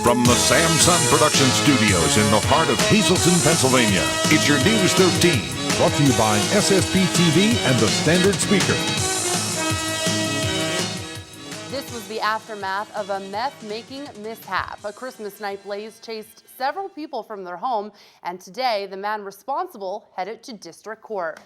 From the Samson Production Studios in the heart of Hazleton, Pennsylvania, it's your News 13. Brought to you by SSP TV and the Standard Speaker. This was the aftermath of a meth-making mishap. A Christmas night blaze chased several people from their home, and today the man responsible headed to district court.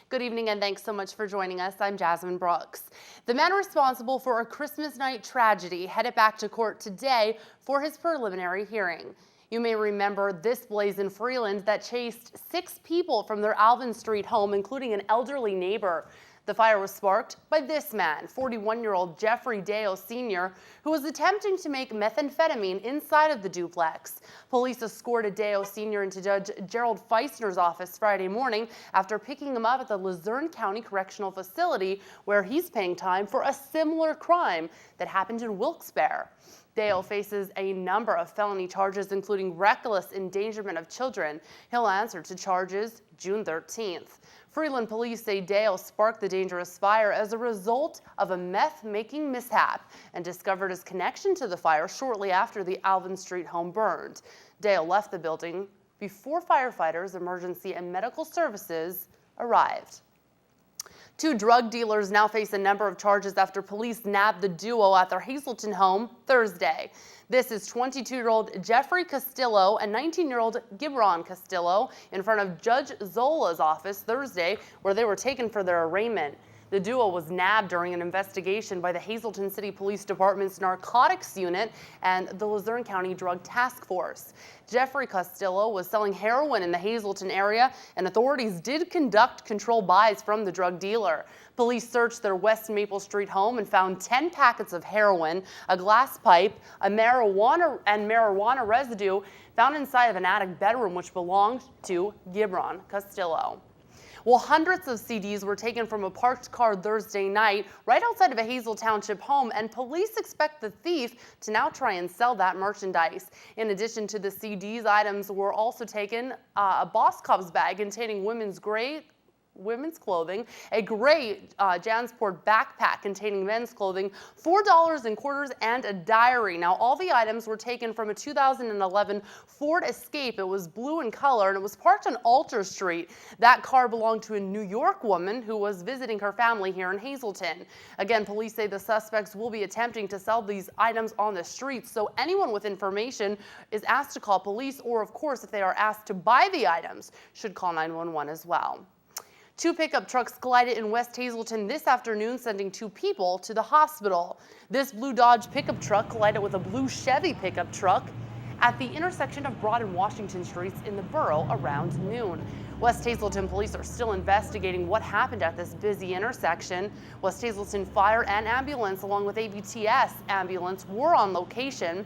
Good evening and thanks so much for joining us. I'm Jasmine Brooks. The man responsible for a Christmas night tragedy headed back to court today for his preliminary hearing. You may remember this blaze in Freeland that chased 6 people from their Alvin Street home, including an elderly neighbor. The fire was sparked by this man, 41-year-old Jeffrey Dale Sr., who was attempting to make methamphetamine inside of the duplex. Police escorted Dale Sr. into Judge Gerald Feisner's office Friday morning after picking him up at the Luzerne County Correctional Facility, where he's paying time for a similar crime that happened in Wilkes-Barre. Dale faces a number of felony charges, including reckless endangerment of children. He'll answer to charges June 13th. Freeland police say Dale sparked the dangerous fire as a result of a meth-making mishap and discovered his connection to the fire shortly after the Alvin Street home burned. Dale left the building before firefighters, emergency, and medical services arrived. 2 drug dealers now face a number of charges after police nabbed the duo at their Hazleton home Thursday. This is 22-year-old Jeffrey Castillo and 19-year-old Gibron Castillo in front of Judge Zola's office Thursday, where they were taken for their arraignment. The duo was nabbed during an investigation by the Hazleton City Police Department's Narcotics Unit and the Luzerne County Drug Task Force. Jeffrey Castillo was selling heroin in the Hazleton area, and authorities did conduct controlled buys from the drug dealer. Police searched their West Maple Street home and found 10 packets of heroin, a glass pipe, marijuana residue found inside of an attic bedroom which belonged to Gibron Castillo. Well, hundreds of CDs were taken from a parked car Thursday night right outside of a Hazel Township home, and police expect the thief to now try and sell that merchandise. In addition to the CDs, items were also taken a Boss Cops bag containing women's clothing, a gray Jansport backpack containing men's clothing, $4 in quarters, and a diary. Now, all the items were taken from a 2011 Ford Escape. It was blue in color, and it was parked on Alter Street. That car belonged to a New York woman who was visiting her family here in Hazleton. Again, police say the suspects will be attempting to sell these items on the streets, so anyone with information is asked to call police, or of course, if they are asked to buy the items, should call 911 as well. 2 pickup trucks collided in West Hazleton this afternoon, sending 2 people to the hospital. This blue Dodge pickup truck collided with a blue Chevy pickup truck at the intersection of Broad and Washington Streets in the borough around noon. West Hazleton police are still investigating what happened at this busy intersection. West Hazleton Fire and Ambulance, along with ABTS ambulance, were on location.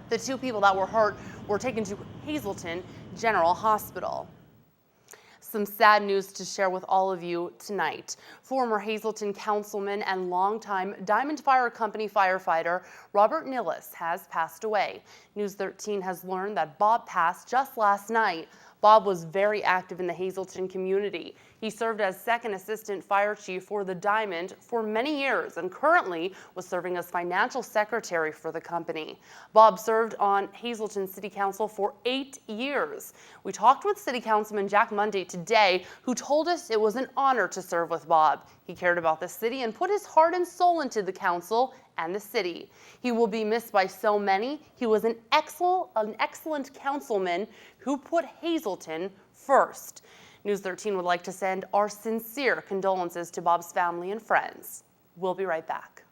The 2 people that were hurt were taken to Hazleton General Hospital. Some sad news to share with all of you tonight. Former Hazleton councilman and longtime Diamond Fire Company firefighter Robert Nilles has passed away. News 13 has learned that Bob passed just last night. Bob was very active in the Hazleton community. He served as second assistant fire chief for the Diamond for many years and currently was serving as financial secretary for the company. Bob served on Hazleton City Council for 8 years. We talked with City Councilman Jack Monday today, who told us it was an honor to serve with Bob. He cared about the city and put his heart and soul into the council and the city. He will be missed by so many. He was an excellent councilman who put Hazleton first. News 13 would like to send our sincere condolences to Bob's family and friends. We'll be right back.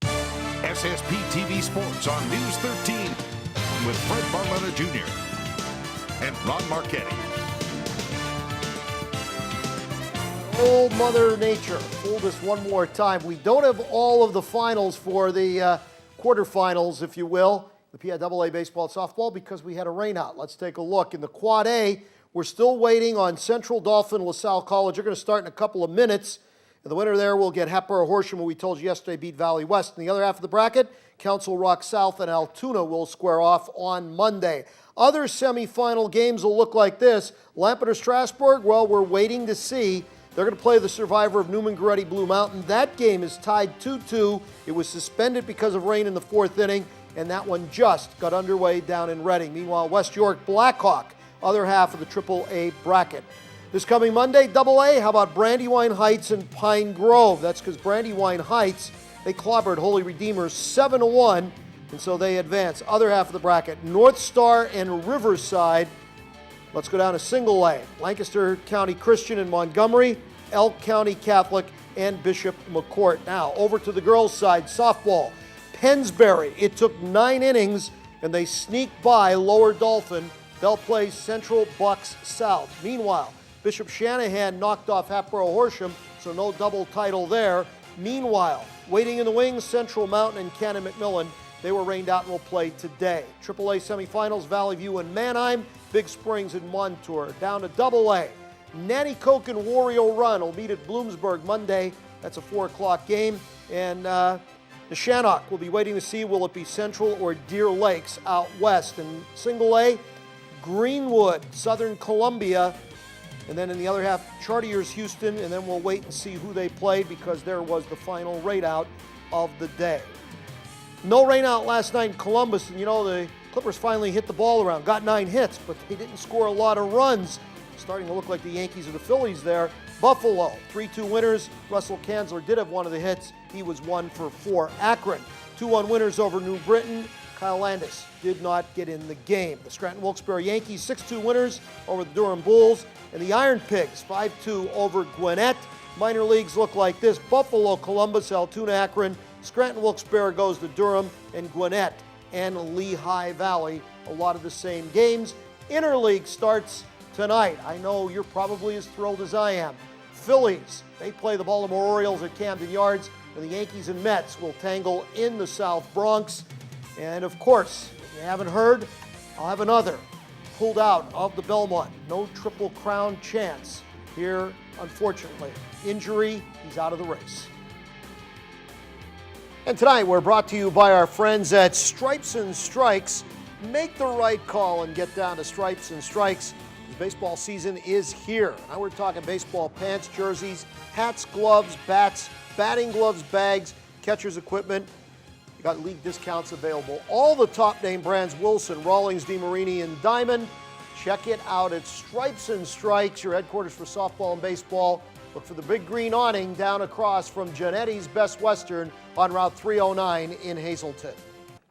SSP TV Sports on News 13 with Fred Barletta Jr. and Ron Marchetti. Old Mother Nature fooled us one more time. We don't have all of the finals for the quarterfinals, if you will, the PIAA basebball and softball, because we had a rainout. Let's take a look. In the Quad A, we're still waiting on Central Dauphin LaSalle College. They're going to start in a couple of minutes. And the winner there will get Hepburn Horsham, who we told you yesterday beat Valley West. In the other half of the bracket, Council Rock South and Altoona will square off on Monday. Other semifinal games will look like this. Lampeter Strasburg, well, we're waiting to see. They're going to play the survivor of Newman Goretti Blue Mountain. That game is tied 2-2. It was suspended because of rain in the 4th inning, and that one just got underway down in Reading. Meanwhile, West York Blackhawk, other half of the AAA bracket. This coming Monday, AA, how about Brandywine Heights and Pine Grove? That's because Brandywine Heights, they clobbered Holy Redeemers 7-1, and so they advance. Other half of the bracket, North Star and Riverside. Let's go down to single A. Lancaster County Christian and Montgomery, Elk County Catholic, and Bishop McCourt. Now, over to the girls' side, softball. Pennsbury, it took 9 innings, and they sneaked by Lower Dolphin. They'll play Central Bucks South. Meanwhile, Bishop Shanahan knocked off Hatboro Horsham, so no double title there. Meanwhile, waiting in the wings, Central Mountain and Cannon McMillan. They were rained out and will play today. AAA semifinals, Valley View and Manheim, Big Springs and Montour. Down to AA. Nanticoke and Wario Run will meet at Bloomsburg Monday. That's a 4 o'clock game. And Neshannock will be waiting to see will it be Central or Deer Lakes out west. And single A, Greenwood, Southern Columbia. And then in the other half, Chartiers Houston. And then we'll wait and see who they play because there was the final rain out of the day. No rain out last night in Columbus. And you know, the Clippers finally hit the ball around, got 9 hits, but they didn't score a lot of runs. Starting to look like the Yankees or the Phillies there. Buffalo, 3-2 winners. Russell Kanzler did have one of the hits. He was 1 for 4. Akron, 2-1 winners over New Britain. Kyle Landis did not get in the game. The Scranton Wilkes-Barre Yankees, 6-2 winners over the Durham Bulls. And the Iron Pigs, 5-2 over Gwinnett. Minor leagues look like this. Buffalo, Columbus, Altoona, Akron. Scranton Wilkes-Barre goes to Durham, and Gwinnett and Lehigh Valley. A lot of the same games. Interleague starts tonight. I know you're probably as thrilled as I am. Phillies, they play the Baltimore Orioles at Camden Yards, and the Yankees and Mets will tangle in the South Bronx. And of course, if you haven't heard, I'll have another. Pulled out of the Belmont. No Triple Crown chance here, unfortunately. Injury, he's out of the race. And tonight we're brought to you by our friends at Stripes and Strikes. Make the right call and get down to Stripes and Strikes. The baseball season is here. Now we're talking baseball pants, jerseys, hats, gloves, bats, batting gloves, bags, catcher's equipment. You got league discounts available. All the top name brands, Wilson, Rawlings, DeMarini, and Diamond. Check it out at Stripes and Strikes, your headquarters for softball and baseball. Look for the big green awning down across from Gianetti's Best Western on Route 309 in Hazleton.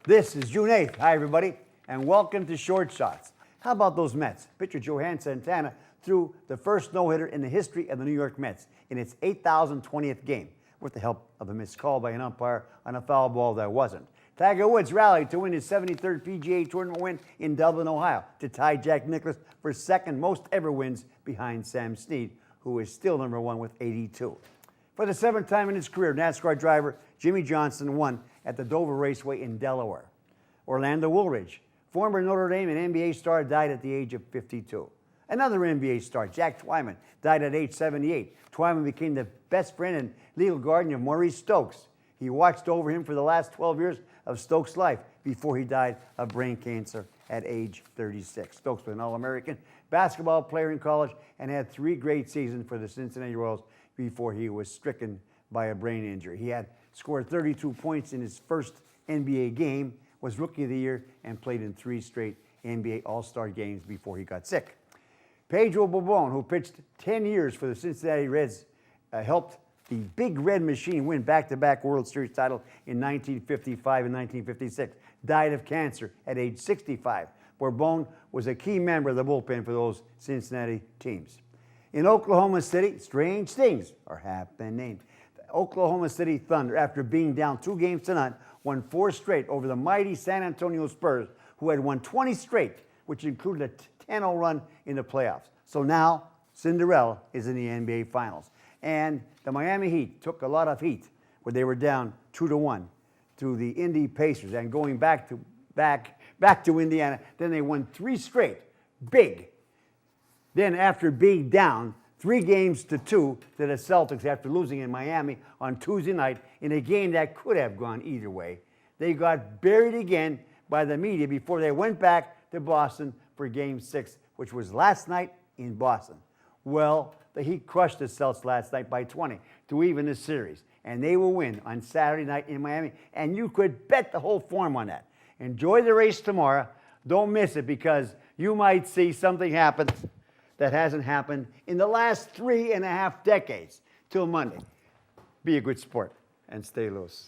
This is June 8th. Hi, everybody, and welcome to Short Shots. How about those Mets? Pitcher Johan Santana threw the first no-hitter in the history of the New York Mets in its 8,020th game, with the help of a missed call by an umpire on a foul ball that wasn't. Tiger Woods rallied to win his 73rd PGA Tournament win in Dublin, Ohio, to tie Jack Nicklaus for second most ever wins behind Sam Snead, who is still number 1 with 82. For the 7th time in his career, NASCAR driver Jimmy Johnson won at the Dover Raceway in Delaware. Orlando Woolridge, former Notre Dame and NBA star, died at the age of 52. Another NBA star, Jack Twyman, died at age 78. Twyman became the best friend and legal guardian of Maurice Stokes. He watched over him for the last 12 years of Stokes' life before he died of brain cancer at age 36. Stokes was an All-American basketball player in college and had 3 great seasons for the Cincinnati Royals before he was stricken by a brain injury. He had scored 32 points in his first NBA game, was Rookie of the Year, and played in 3 straight NBA All-Star games before he got sick. Pedro Bobon, who pitched 10 years for the Cincinnati Reds, helped the Big Red Machine win back-to-back World Series title in 1955 and 1956, died of cancer at age 65. Bourbon was a key member of the bullpen for those Cincinnati teams. In Oklahoma City, strange things are happening. The Oklahoma City Thunder, after being down 2 games to none, won 4 straight over the mighty San Antonio Spurs, who had won 20 straight, which included a 10-0 run in the playoffs. So now, Cinderella is in the NBA Finals. And the Miami Heat took a lot of heat where they were down 2-1 to the Indy Pacers, and going back to Indiana. Then they won 3 straight, big. Then after being down 3 games to 2 to the Celtics after losing in Miami on Tuesday night in a game that could have gone either way, they got buried again by the media before they went back to Boston for Game 6, which was last night in Boston. Well, the Heat crushed the Celtics last night by 20 to even the series. And they will win on Saturday night in Miami. And you could bet the whole farm on that. Enjoy the race tomorrow. Don't miss it, because you might see something happen that hasn't happened in the last 3.5 decades till Monday. Be a good sport and stay loose.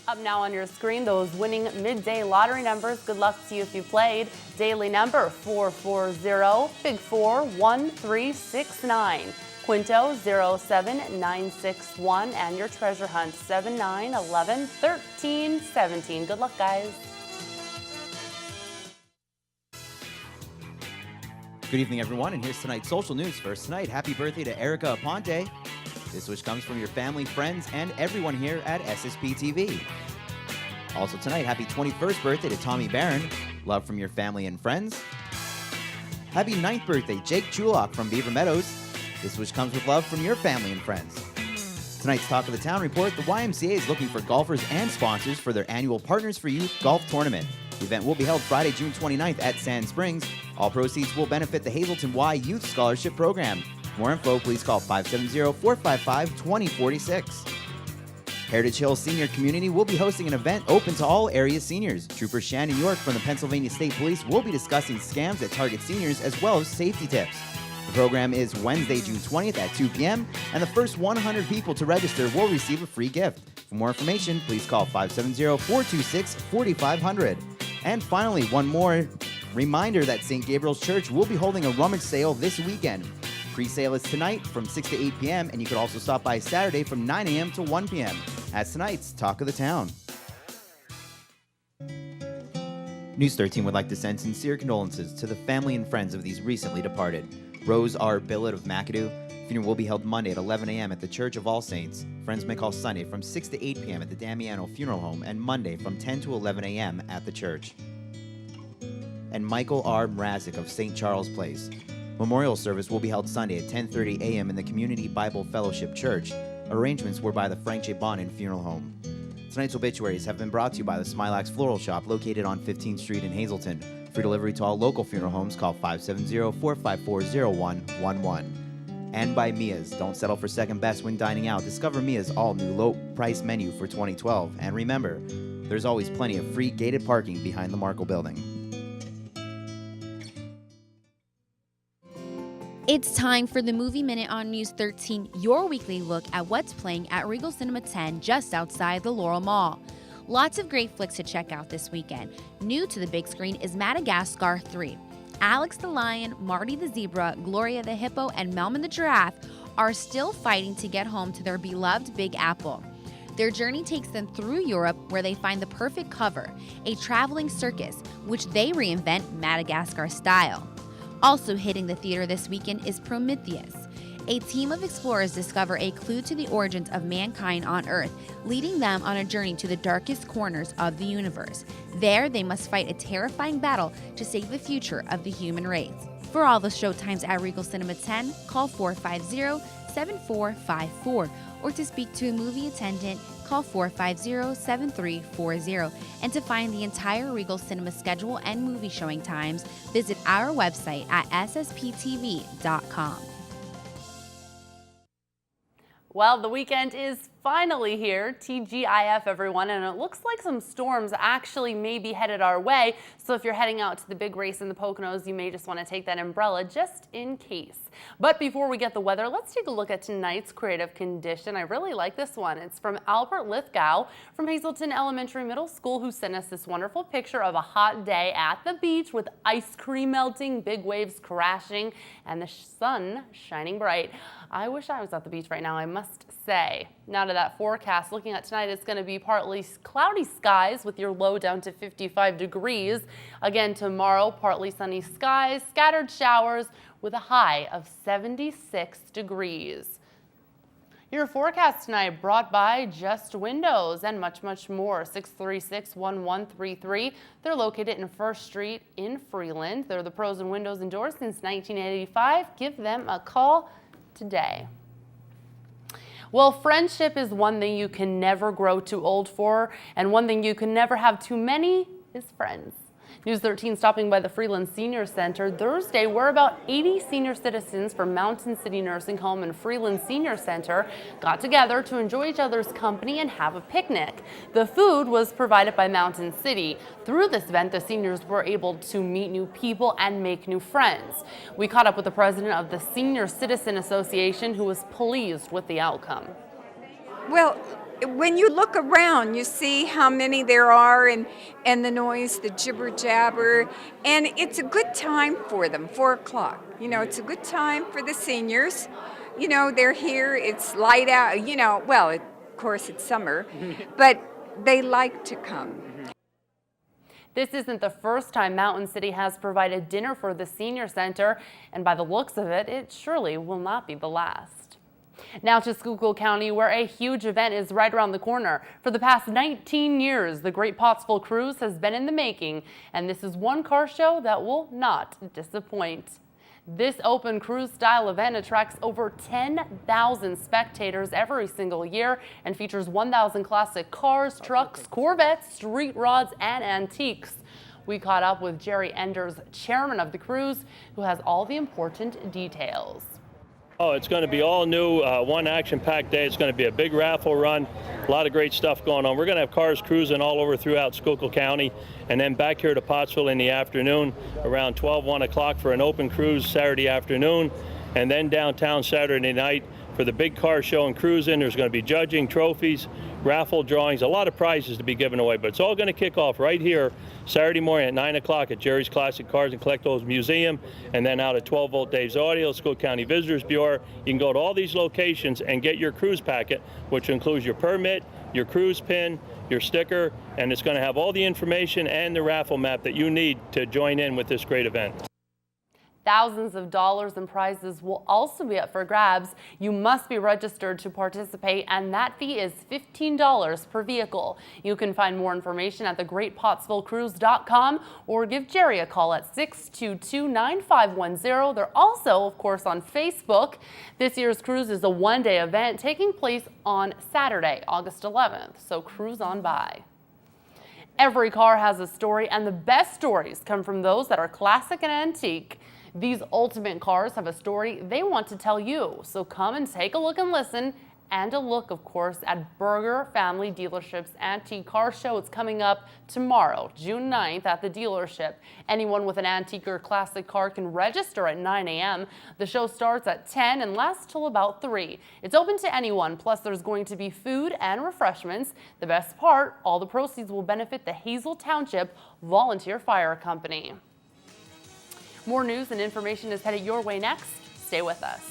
Up now on your screen, those winning midday lottery numbers. Good luck to you if you played. Daily number 440, Big 4 1369, Quinto 07961, and your treasure hunt 7, 9, 11, 13, 17. Good luck, guys. Good evening, everyone, and here's tonight's social news. First tonight, happy birthday to Erica Aponte. This wish comes from your family, friends, and everyone here at SSP TV. Also tonight, happy 21st birthday to Tommy Barron. Love from your family and friends. Happy 9th birthday, Jake Chulak from Beaver Meadows. This wish comes with love from your family and friends. Tonight's Talk of the Town report, the YMCA is looking for golfers and sponsors for their annual Partners for Youth golf tournament. The event will be held Friday, June 29th at Sand Springs. All proceeds will benefit the Hazleton Y Youth Scholarship Program. For more info, please call 570-455-2046. Heritage Hills Senior Community will be hosting an event open to all area seniors. Trooper Shannon York from the Pennsylvania State Police will be discussing scams that target seniors as well as safety tips. The program is Wednesday, June 20th at 2 p.m., and the first 100 people to register will receive a free gift. For more information, please call 570-426-4500. And finally, one more reminder that St. Gabriel's Church will be holding a rummage sale this weekend. Pre-sale is tonight from 6 to 8 p.m., and you could also stop by Saturday from 9 a.m. to 1 p.m. That's tonight's Talk of the Town. News 13 would like to send sincere condolences to the family and friends of these recently departed. Rose R. Billet of McAdoo. Funeral will be held Monday at 11 a.m. at the Church of All Saints. Friends may call Sunday from 6 to 8 p.m. at the Damiano Funeral Home, and Monday from 10 to 11 a.m. at the church. And Michael R. Mrazek of St. Charles Place. Memorial service will be held Sunday at 10:30 a.m. in the Community Bible Fellowship Church. Arrangements were by the Frank J. Bonin Funeral Home. Tonight's obituaries have been brought to you by the Smilax Floral Shop located on 15th Street in Hazleton. For delivery to all local funeral homes, call 570-454-0111. And by Mia's. Don't settle for second best when dining out. Discover Mia's all-new low-price menu for 2012. And remember, there's always plenty of free gated parking behind the Markle Building. It's time for the Movie Minute on News 13, your weekly look at what's playing at Regal Cinema 10 just outside the Laurel Mall. Lots of great flicks to check out this weekend. New to the big screen is Madagascar 3. Alex the Lion, Marty the Zebra, Gloria the Hippo, and Melman the Giraffe are still fighting to get home to their beloved Big Apple. Their journey takes them through Europe, where they find the perfect cover, a traveling circus, which they reinvent Madagascar style. Also hitting the theater this weekend is Prometheus. A team of explorers discover a clue to the origins of mankind on Earth, leading them on a journey to the darkest corners of the universe. There, they must fight a terrifying battle to save the future of the human race. For all the showtimes at Regal Cinema 10, call 450-7454, or to speak to a movie attendant, call 450-7340. And to find the entire Regal Cinema schedule and movie showing times, visit our website at ssptv.com. Well, the weekend is finally here, TGIF everyone, and it looks like some storms actually may be headed our way. So if you're heading out to the big race in the Poconos, you may just want to take that umbrella just in case. But before we get the weather, let's take a look at tonight's creative condition. I really like this one. It's from Albert Lithgow from Hazleton Elementary Middle School, who sent us this wonderful picture of a hot day at the beach with ice cream melting, big waves crashing, and the sun shining bright. I wish I was at the beach right now, I must say. Now to that forecast, looking at tonight, it's going to be partly cloudy skies with your low down to 55 degrees. Again, tomorrow, partly sunny skies, scattered showers with a high of 76 degrees. Your forecast tonight brought by Just Windows and much, much more. 636-1133. They're located in First Street in Freeland. They're the pros in windows and doors since 1985. Give them a call today. Well, friendship is one thing you can never grow too old for, and one thing you can never have too many is friends. News 13 stopping by the Freeland Senior Center Thursday, where about 80 senior citizens from Mountain City Nursing Home and Freeland Senior Center got together to enjoy each other's company and have a picnic. The food was provided by Mountain City. Through this event, the seniors were able to meet new people and make new friends. We caught up with the president of the Senior Citizen Association, who was pleased with the outcome. Well, when you look around, you see how many there are and the noise, the jibber jabber, and it's a good time for them, 4 o'clock. You know, it's a good time for the seniors. You know, they're here, it's light out, you know, well, of course it's summer, but they like to come. This isn't the first time Mountain City has provided dinner for the senior center, and by the looks of it, it surely will not be the last. Now to Schuylkill County, where a huge event is right around the corner. For the past 19 years, the Great Pottsville Cruise has been in the making, and this is one car show that will not disappoint. This open cruise-style event attracts over 10,000 spectators every single year and features 1,000 classic cars, trucks, Corvettes, street rods, and antiques. We caught up with Jerry Enders, chairman of the cruise, who has all the important details. Oh, it's going to be all new, one action-packed day. It's going to be a big raffle run, a lot of great stuff going on. We're going to have cars cruising all over throughout Schuylkill County, and then back here to Pottsville in the afternoon around 1 o'clock for an open cruise Saturday afternoon, and then downtown Saturday night for the big car show and cruising. There's going to be judging, trophies, raffle drawings, a lot of prizes to be given away, but it's all going to kick off right here Saturday morning at 9 o'clock at Jerry's Classic Cars and Collectibles Museum, and then out at 12 Volt Dave's Audio, Schuylkill County Visitors Bureau. You can go to all these locations and get your cruise packet, which includes your permit, your cruise pin, your sticker, and it's going to have all the information and the raffle map that you need to join in with this great event. Thousands of dollars in prizes will also be up for grabs. You must be registered to participate, and that fee is $15 per vehicle. You can find more information at thegreatpottsvillecruise.com or give Jerry a call at 622-9510. They're also, of course, on Facebook. This year's cruise is a one-day event taking place on Saturday, August 11th, so cruise on by. Every car has a story, and the best stories come from those that are classic and antique. These ultimate cars have a story they want to tell you, so come and take a look and listen, and a look, of course, at Berger Family Dealership's Antique Car Show. It's coming up tomorrow, June 9th, at the dealership. Anyone with an antique or classic car can register at 9 a.m. The show starts at 10 and lasts till about 3. It's open to anyone, plus there's going to be food and refreshments. The best part, all the proceeds will benefit the Hazel Township Volunteer Fire Company. More news and information is headed your way next. Stay with us.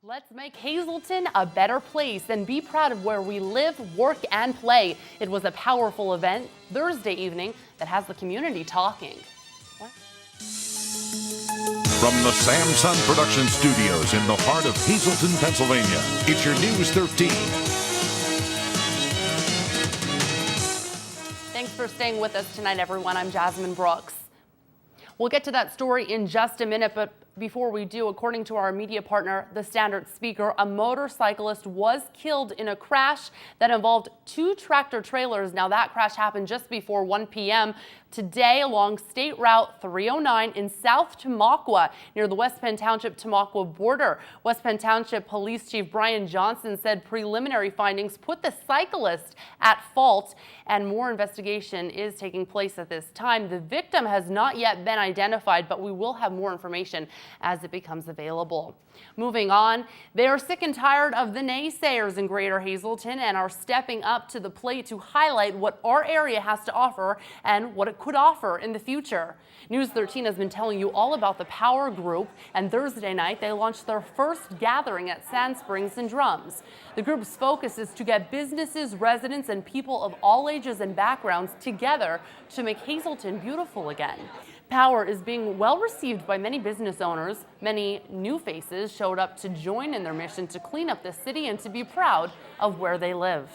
Let's make Hazleton a better place and be proud of where we live, work, and play. It was a powerful event Thursday evening that has the community talking. From the Samson Production Studios in the heart of Hazleton, Pennsylvania, it's your News 13. Thanks for staying with us tonight, everyone. I'm Jasmine Brooks. We'll get to that story in just a minute, but before we do, according to our media partner, The Standard Speaker, a motorcyclist was killed in a crash that involved 2 tractor trailers. Now, that crash happened just before 1 p.m. today along State Route 309 in South Tamaqua, near the West Penn Township-Tamaqua border. West Penn Township Police Chief Brian Johnson said preliminary findings put the cyclist at fault, and more investigation is taking place at this time. The victim has not yet been identified, but we will have more information as it becomes available. Moving on, they are sick and tired of the naysayers in Greater Hazleton and are stepping up to the plate to highlight what our area has to offer and what it could offer in the future. News 13 has been telling you all about the Power Group, and Thursday night they launched their first gathering at Sand Springs and Drums. The group's focus is to get businesses, residents, and people of all ages and backgrounds together to make Hazleton beautiful again. Power is being well received by many business owners. Many new faces showed up to join in their mission to clean up the city and to be proud of where they live.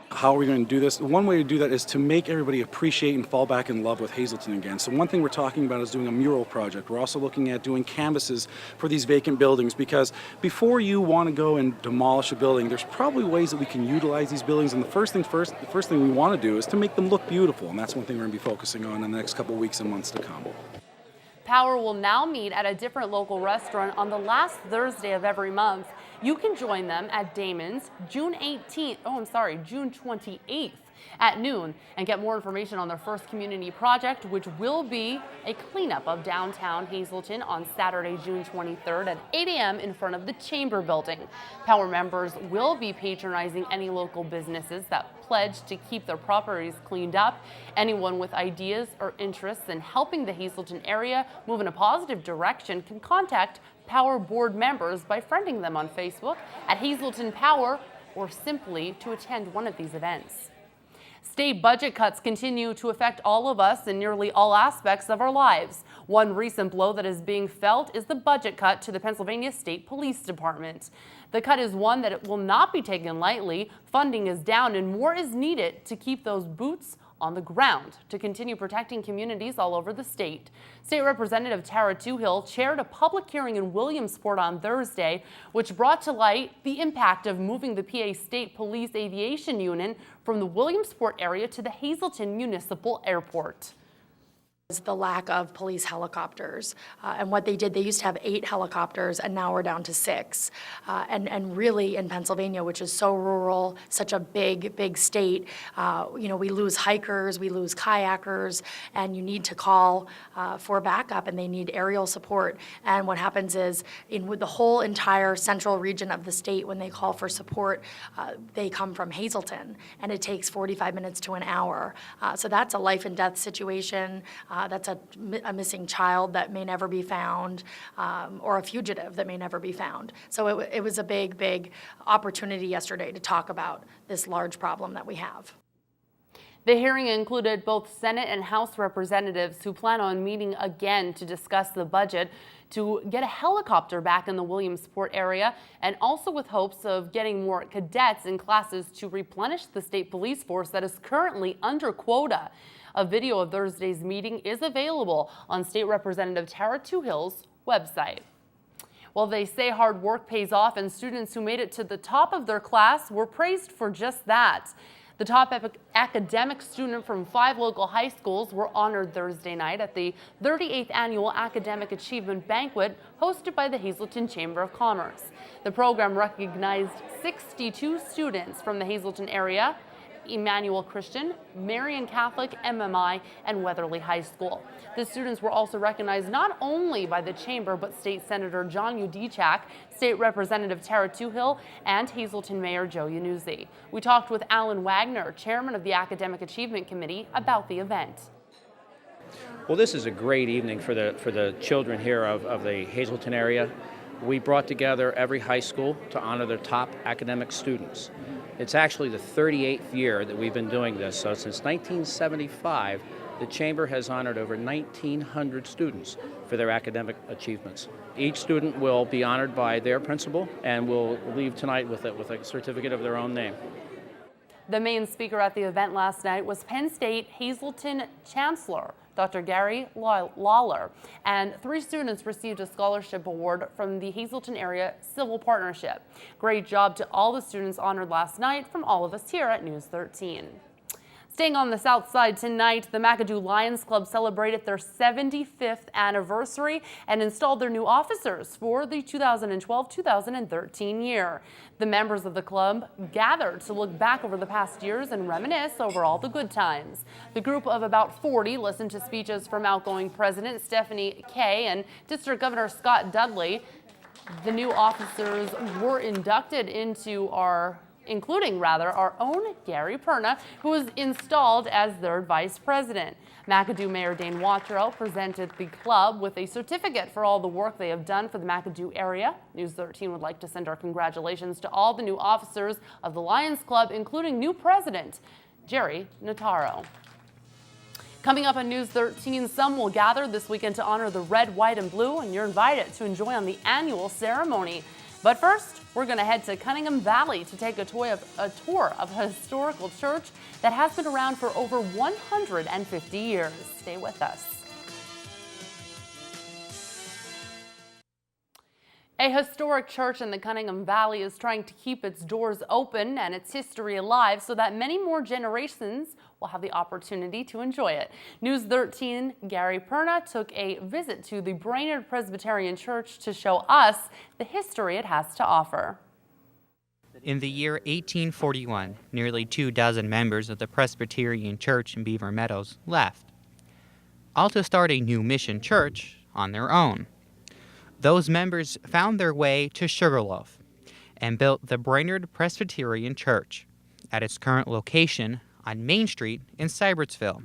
How are we going to do this? One way to do that is to make everybody appreciate and fall back in love with Hazleton again. So one thing we're talking about is doing a mural project. We're also looking at doing canvases for these vacant buildings, because before you want to go and demolish a building, there's probably ways that we can utilize these buildings. And the first thing we want to do is to make them look beautiful. And that's one thing we're going to be focusing on in the next couple of weeks and months to come. Power will now meet at a different local restaurant on the last Thursday of every month. You can join them at Damon's June 28th at noon and get more information on their first community project, which will be a cleanup of downtown Hazleton on Saturday, June 23rd at 8 a.m. in front of the Chamber building. Power members will be patronizing any local businesses that pledge to keep their properties cleaned up. Anyone with ideas or interests in helping the Hazleton area move in a positive direction can contact Power board members by friending them on Facebook at Hazleton Power, or simply to attend one of these events. State budget cuts continue to affect all of us in nearly all aspects of our lives. One recent blow that is being felt is the budget cut to the Pennsylvania State Police Department. The cut is one that it will not be taken lightly. Funding is down and more is needed to keep those boots on the ground to continue protecting communities all over the state. State Representative Tara Toohill chaired a public hearing in Williamsport on Thursday, which brought to light the impact of moving the PA State Police Aviation Unit from the Williamsport area to the Hazleton Municipal Airport. The lack of police helicopters, and what they did, they used to have 8 helicopters and now we're down to 6, and really in Pennsylvania, which is so rural, such a big state, we lose hikers, we lose kayakers, and you need to call for backup, and they need aerial support. And what happens is with the whole entire central region of the state, when they call for support, they come from Hazleton, and it takes 45 minutes to an hour. So that's a life and death situation. That's a missing child that may never be found, or a fugitive that may never be found. So it was a big opportunity yesterday to talk about this large problem that we have. The hearing included both Senate and House representatives who plan on meeting again to discuss the budget, to get a helicopter back in the Williamsport area, and also with hopes of getting more cadets in classes to replenish the state police force that is currently under quota. A video of Thursday's meeting is available on State Representative Tara Toohill's website. Well, they say hard work pays off, and students who made it to the top of their class were praised for just that. The top academic student from 5 local high schools were honored Thursday night at the 38th Annual Academic Achievement Banquet hosted by the Hazleton Chamber of Commerce. The program recognized 62 students from the Hazleton area, Emmanuel Christian, Marian Catholic, MMI, and Weatherly High School. The students were also recognized not only by the Chamber, but State Senator John Udechak, State Representative Tara Toohill, and Hazleton Mayor Joe Yanuzzi. We talked with Alan Wagner, Chairman of the Academic Achievement Committee, about the event. Well, this is a great evening for the children here of the Hazleton area. We brought together every high school to honor their top academic students. It's actually the 38th year that we've been doing this. So since 1975, the Chamber has honored over 1,900 students for their academic achievements. Each student will be honored by their principal and will leave tonight with a certificate of their own name. The main speaker at the event last night was Penn State Hazleton Chancellor Dr. Gary Lawler, and 3 students received a scholarship award from the Hazleton Area Civil Partnership. Great job to all the students honored last night from all of us here at News 13. Staying on the south side tonight, the McAdoo Lions Club celebrated their 75th anniversary and installed their new officers for the 2012-2013 year. The members of the club gathered to look back over the past years and reminisce over all the good times. The group of about 40 listened to speeches from outgoing President Stephanie Kay and District Governor Scott Dudley. The new officers were inducted into including our own Gary Perna, who was installed as their vice president. McAdoo Mayor Dane Watrow presented the club with a certificate for all the work they have done for the McAdoo area. News 13 would like to send our congratulations to all the new officers of the Lions Club, including new president Jerry Notaro. Coming up on News 13, some will gather this weekend to honor the red, white, and blue, and you're invited to enjoy on the annual ceremony. But first, We're going to head to Cunningham Valley to take a tour of a historical church that has been around for over 150 years. Stay with us. A historic church in the Cunningham Valley is trying to keep its doors open and its history alive so that many more generations will have the opportunity to enjoy it. News 13 Gary Perna took a visit to the Brainerd Presbyterian Church to show us the history it has to offer. In the year 1841, nearly 24 members of the Presbyterian Church in Beaver Meadows left, all to start a new mission church on their own. Those members found their way to Sugarloaf and built the Brainerd Presbyterian Church at its current location on Main Street in Cybertsville.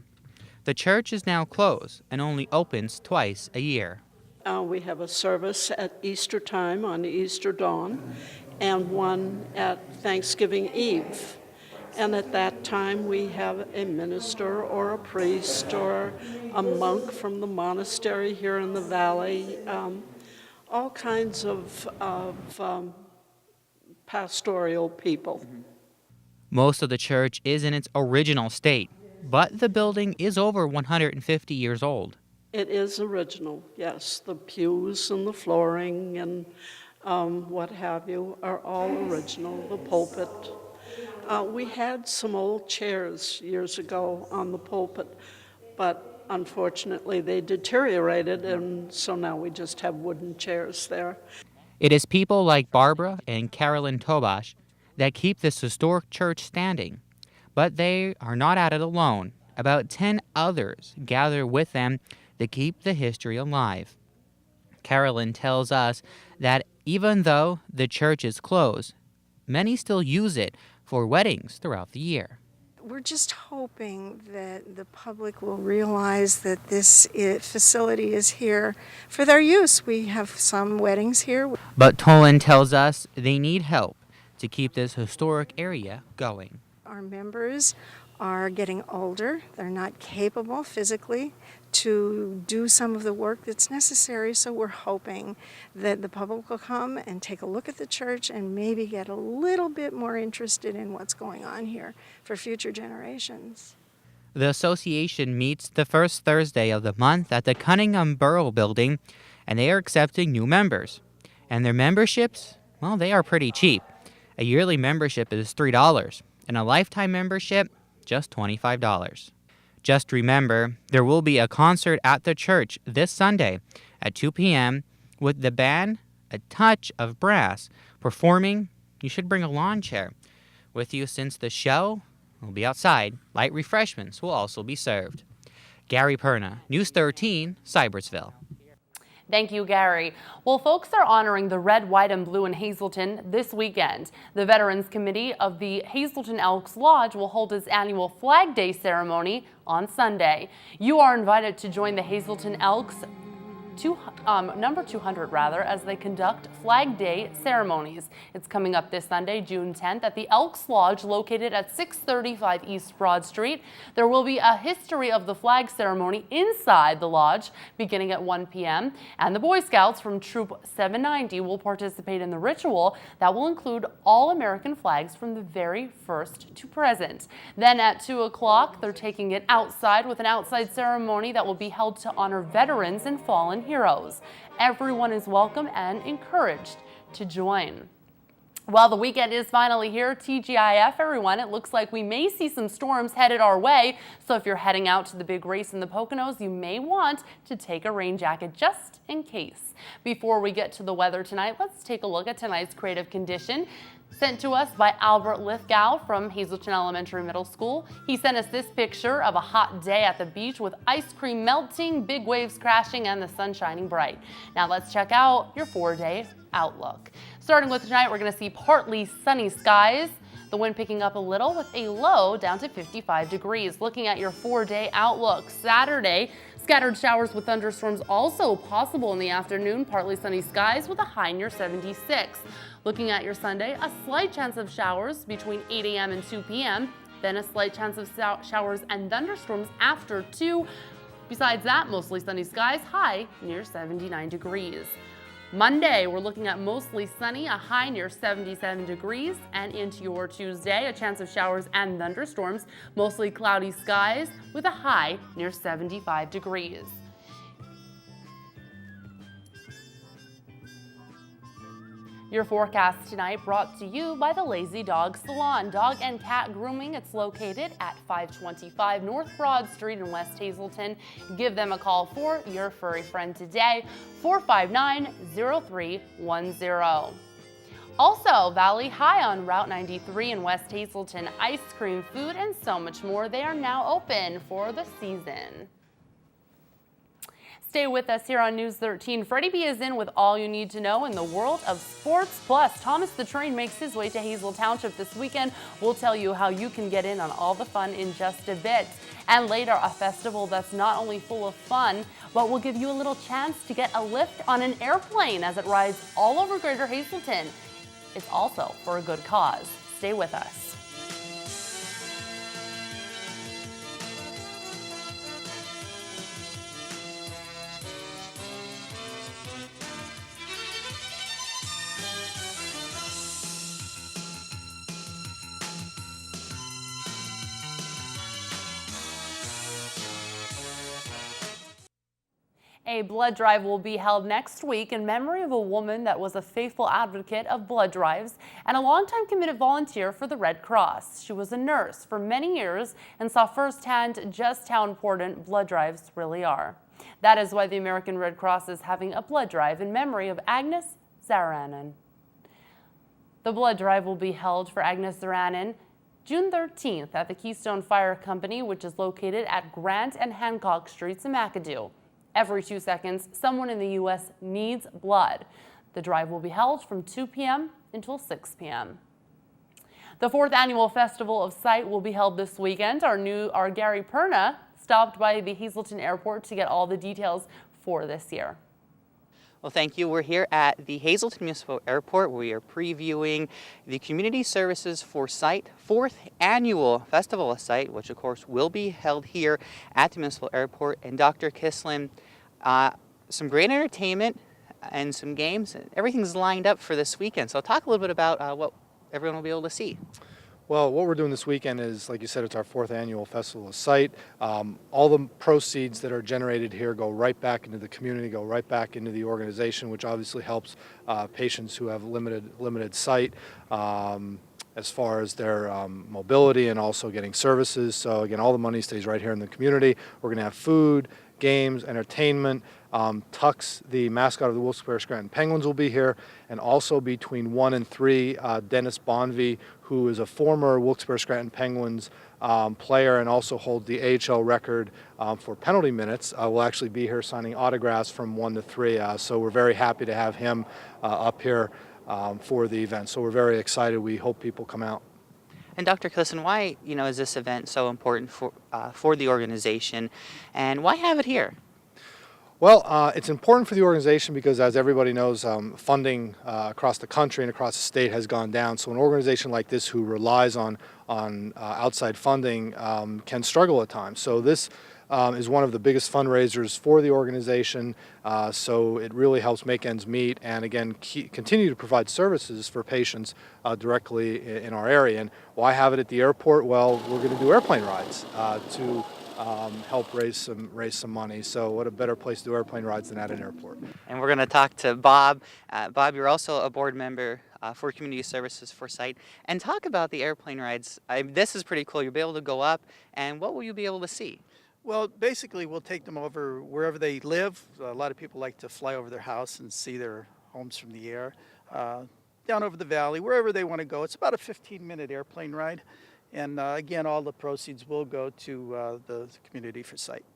The church is now closed and only opens twice a year. We have a service at Easter time on Easter dawn and one at Thanksgiving Eve. And at that time we have a minister or a priest or a monk from the monastery here in the valley. All kinds of pastoral people. Most of the church is in its original state, but the building is over 150 years old. It is original, yes. The pews and the flooring and what have you are all original, the pulpit. We had some old chairs years ago on the pulpit, but unfortunately, they deteriorated, and so now we just have wooden chairs there. It is people like Barbara and Carolyn Tobash that keep this historic church standing. But they are not at it alone. About 10 others gather with them to keep the history alive. Carolyn tells us that even though the church is closed, many still use it for weddings throughout the year. We're just hoping that the public will realize that this facility is here for their use. We have some weddings here. But Tolan tells us they need help to keep this historic area going. Our members are getting older. They're not capable physically to do some of the work that's necessary, so we're hoping that the public will come and take a look at the church and maybe get a little bit more interested in what's going on here for future generations. The association meets the first Thursday of the month at the Cunningham Borough Building, and they are accepting new members. And their memberships, well, they are pretty cheap. A yearly membership is $3, and a lifetime membership, just $25. Just remember, there will be a concert at the church this Sunday at 2 p.m. with the band A Touch of Brass performing. You should bring a lawn chair with you since the show will be outside. Light refreshments will also be served. Gary Perna, News 13, Cybertsville. Thank you, Gary. Well, folks are honoring the red, white, and blue in Hazleton this weekend. The Veterans Committee of the Hazleton Elks Lodge will hold its annual Flag Day ceremony on Sunday. You are invited to join the Hazleton Elks number 200 as they conduct Flag Day ceremonies. It's coming up this Sunday, June 10th at the Elks Lodge located at 635 East Broad Street. There will be a history of the flag ceremony inside the lodge beginning at 1 p.m. and the Boy Scouts from Troop 790 will participate in the ritual that will include all American flags from the very first to present. Then at 2 o'clock, they're taking it outside with an outside ceremony that will be held to honor veterans and fallen heroes. Everyone is welcome and encouraged to join. Well, the weekend is finally here. TGIF, everyone. It looks like we may see some storms headed our way. So if you're heading out to the big race in the Poconos, you may want to take a rain jacket just in case. Before we get to the weather tonight, let's take a look at tonight's creative condition. Sent to us by Albert Lithgow from Hazleton Elementary Middle School. He sent us this picture of a hot day at the beach with ice cream melting, big waves crashing, and the sun shining bright. Now let's check out your 4-day outlook. Starting with tonight, we're going to see partly sunny skies. The wind picking up a little with a low down to 55 degrees. Looking at your 4-day outlook, Saturday, scattered showers with thunderstorms also possible in the afternoon. Partly sunny skies with a high near 76. Looking at your Sunday, a slight chance of showers between 8 a.m. and 2 p.m. Then a slight chance of showers and thunderstorms after 2. Besides that, mostly sunny skies, high near 79 degrees. Monday, we're looking at mostly sunny, a high near 77 degrees, and into your Tuesday, a chance of showers and thunderstorms, mostly cloudy skies with a high near 75 degrees. Your forecast tonight brought to you by the Lazy Dog Salon, Dog and Cat Grooming. It's located at 525 North Broad Street in West Hazleton. Give them a call for your furry friend today, 459-0310. Also, Valley High on Route 93 in West Hazleton. Ice cream, food, and so much more. They are now open for the season. Stay with us here on News 13. Freddie B is in with all you need to know in the world of sports. Plus, Thomas the Train makes his way to Hazel Township this weekend. We'll tell you how you can get in on all the fun in just a bit. And later, a festival that's not only full of fun, but will give you a little chance to get a lift on an airplane as it rides all over Greater Hazleton. It's also for a good cause. Stay with us. A blood drive will be held next week in memory of a woman that was a faithful advocate of blood drives and a longtime committed volunteer for the Red Cross. She was a nurse for many years and saw firsthand just how important blood drives really are. That is why the American Red Cross is having a blood drive in memory of Agnes Zaranen. The blood drive will be held for Agnes Zaranen June 13th at the Keystone Fire Company, which is located at Grant and Hancock Streets in McAdoo. Every 2 seconds, someone in the U.S. needs blood. The drive will be held from 2 p.m. until 6 p.m. The 4th annual Festival of Sight will be held this weekend. Our Gary Perna stopped by the Hazleton Airport to get all the details for this year. Well, thank you. We're here at the Hazleton Municipal Airport. We are previewing the Community Services for Sight 4th Annual Festival of Sight, which of course will be held here at the Municipal Airport. And Dr. Kislin, some great entertainment and some games. Everything's lined up for this weekend. So talk a little bit about what everyone will be able to see. Well, what we're doing this weekend is, like you said, it's our 4th annual Festival of Sight. All the proceeds that are generated here go right back into the community, go right back into the organization, which obviously helps patients who have limited sight as far as their mobility and also getting services. So again, all the money stays right here in the community. We're going to have food, games, entertainment. Tux, the mascot of the Wilkes-Barre Scranton Penguins, will be here, and also between 1 and 3, Dennis Bonvie, who is a former Wilkes-Barre Scranton Penguins player and also holds the AHL record for penalty minutes, will actually be here signing autographs from 1 to 3. So we're very happy to have him up here for the event. So we're very excited. We hope people come out. And Dr. Kislin, why is this event so important for the organization, and why have it here? Well, it's important for the organization because, as everybody knows, funding across the country and across the state has gone down. So an organization like this, who relies on outside funding, can struggle at times. So this is one of the biggest fundraisers for the organization. So it really helps make ends meet, and again, continue to provide services for patients directly in our area. And why have it at the airport? Well, we're going to do airplane rides to help raise some money. So what a better place to do airplane rides than at an airport. And we're going to talk to Bob. Bob, you're also a board member for Community Services for Sight. And talk about the airplane rides. This is pretty cool. You'll be able to go up, and what will you be able to see? Well, basically, we'll take them over wherever they live. A lot of people like to fly over their house and see their homes from the air. Down over the valley, wherever they want to go. It's about a 15-minute airplane ride. And again, all the proceeds will go to the Community for Sight.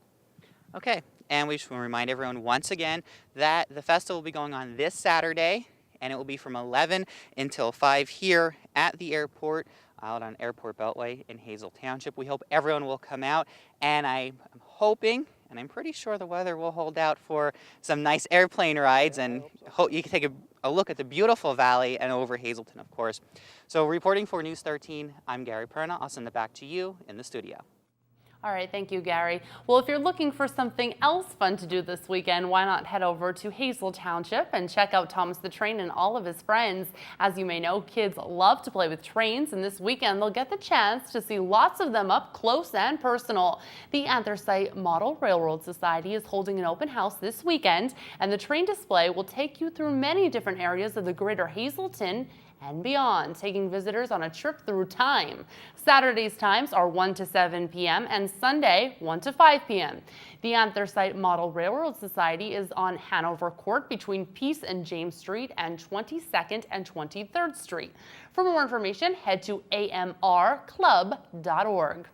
Okay, and we just want to remind everyone once again that the festival will be going on this Saturday, and it will be from 11 until 5 here at the airport, out on Airport Beltway in Hazel Township. We hope everyone will come out, and I'm hoping, and I'm pretty sure the weather will hold out for some nice airplane rides, and hope you can take a look at the beautiful valley and over Hazleton, of course. So reporting for News 13, I'm Gary Perna. I'll send it back to you in the studio. All right, thank you, Gary. Well, if you're looking for something else fun to do this weekend, why not head over to Hazel Township and check out Thomas the Train and all of his friends. As you may know, kids love to play with trains, and this weekend they'll get the chance to see lots of them up close and personal. The Anthracite Model Railroad Society is holding an open house this weekend, and the train display will take you through many different areas of the greater Hazelton and beyond, taking visitors on a trip through time. Saturday's times are 1 to 7 p.m. and Sunday 1 to 5 p.m. The Anthracite Model Railroad Society is on Hanover Court between Peace and James Street and 22nd and 23rd Street. For more information, head to amrclub.org.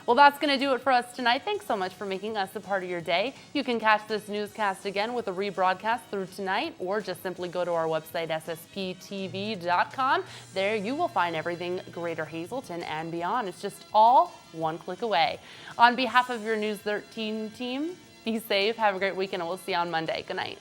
Well, that's going to do it for us tonight. Thanks so much for making us a part of your day. You can catch this newscast again with a rebroadcast through tonight, or just simply go to our website, ssptv.com. There you will find everything Greater Hazelton and beyond. It's just all one click away. On behalf of your News 13 team, be safe, have a great weekend, and we'll see you on Monday. Good night.